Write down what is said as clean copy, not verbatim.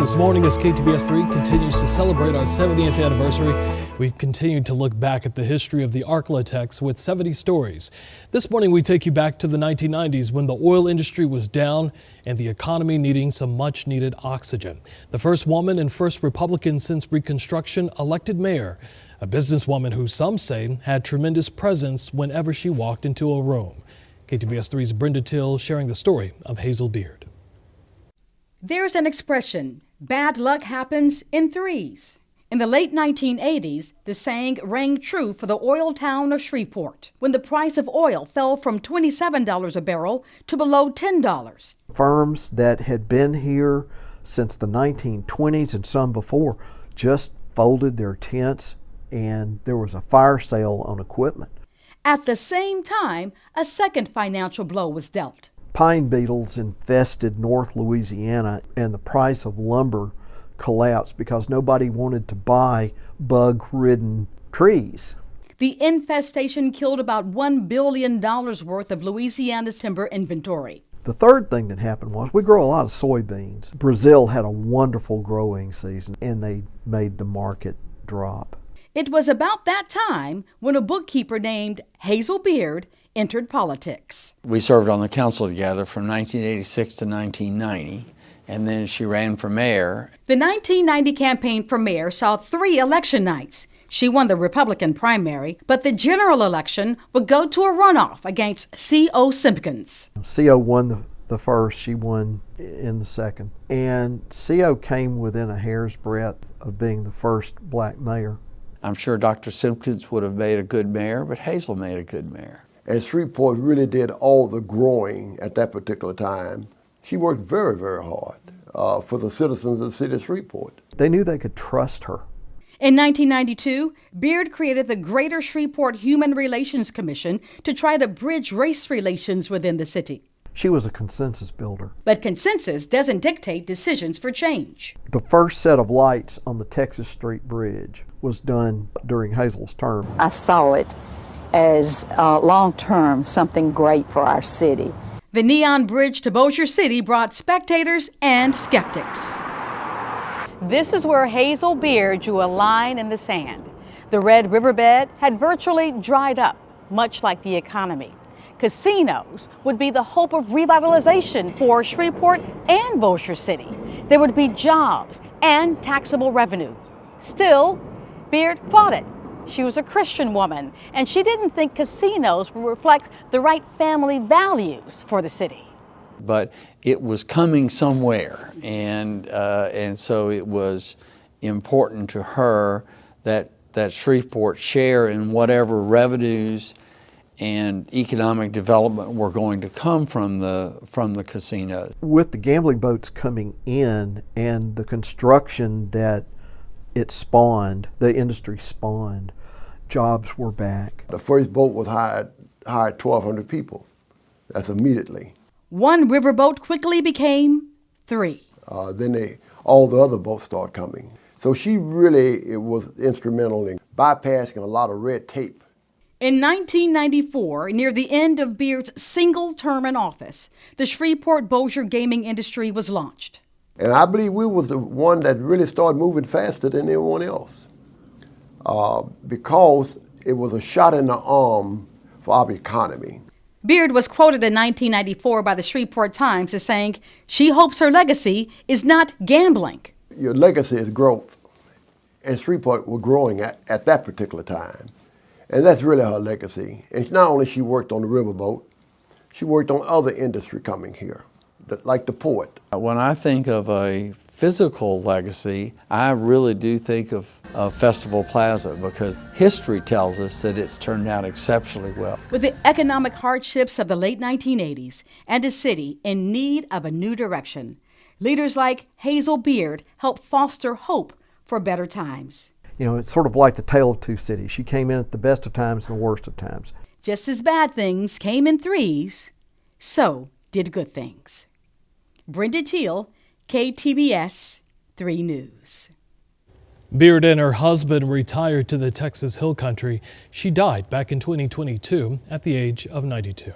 this morning as KTBS 3 continues to celebrate our 70th anniversary. We've continued to look back at the history of the Arklatex with 70 stories. This morning we take you back to the 1990s when the oil industry was down and the economy needing some much needed oxygen. The first woman and first Republican since Reconstruction elected mayor, a businesswoman who some say had tremendous presence whenever she walked into a room. KTBS 3's Brenda Till sharing the story of Hazel Beard. There's an expression, bad luck happens in threes. In the late 1980s, the saying rang true for the oil town of Shreveport, when the price of oil fell from $27 a barrel to below $10. Firms that had been here since the 1920s and some before just folded their tents, and there was a fire sale on equipment. At the same time, a second financial blow was dealt. Pine beetles infested North Louisiana, and the price of lumber collapsed because nobody wanted to buy bug-ridden trees. The infestation killed about $1 billion worth of Louisiana's timber inventory. The third thing that happened was we grow a lot of soybeans. Brazil had a wonderful growing season, and they made the market drop. It was about that time when a bookkeeper named Hazel Beard entered politics. We served on the council together from 1986 to 1990, and then she ran for mayor. The 1990 campaign for mayor saw 3 election nights. She won the Republican primary, but the general election would go to a runoff against C.O. Simpkins. C.O. won the first, she won in the second. And C.O. came within a hair's breadth of being the first black mayor. I'm sure Dr. Simpkins would have made a good mayor, but Hazel made a good mayor. And Shreveport really did all the growing at that particular time. She worked very, very hard for the citizens of the city of Shreveport. They knew they could trust her. In 1992, Beard created the Greater Shreveport Human Relations Commission to try to bridge race relations within the city. She was a consensus builder. But consensus doesn't dictate decisions for change. The first set of lights on the Texas Street Bridge was done during Hazel's term. I saw it as long-term something great for our city. The neon bridge to Bossier City brought spectators and skeptics. This is where Hazel Beard drew a line in the sand. The red riverbed had virtually dried up, much like the economy. Casinos would be the hope of revitalization for Shreveport and Bossier City. There would be jobs and taxable revenue. Still, Beard fought it. She was a Christian woman, and she didn't think casinos would reflect the right family values for the city. But it was coming somewhere, and so it was important to her that Shreveport share in whatever revenues and economic development were going to come from the casinos. With the gambling boats coming in and the construction that it spawned, the industry spawned, jobs were back. The first boat was hired 1,200 people. That's immediately. One riverboat quickly became 3. Then all the other boats started coming. So she really was instrumental in bypassing a lot of red tape. In 1994, near the end of Beard's single term in office, the Shreveport Bossier gaming industry was launched. And I believe we was the one that really started moving faster than anyone else because it was a shot in the arm for our economy. Beard was quoted in 1994 by the Shreveport Times as saying, she hopes her legacy is not gambling. Your legacy is growth, and Shreveport was growing at that particular time. And that's really her legacy. And not only she worked on the riverboat, she worked on other industry coming here, like the port. When I think of a physical legacy, I really do think of Festival Plaza because history tells us that it's turned out exceptionally well. With the economic hardships of the late 1980s and a city in need of a new direction, leaders like Hazel Beard helped foster hope for better times. You know, it's sort of like the tale of two cities. She came in at the best of times and the worst of times. Just as bad things came in threes, so did good things. Brenda Till, KTBS 3 News. Beard and her husband retired to the Texas Hill Country. She died back in 2022 at the age of 92.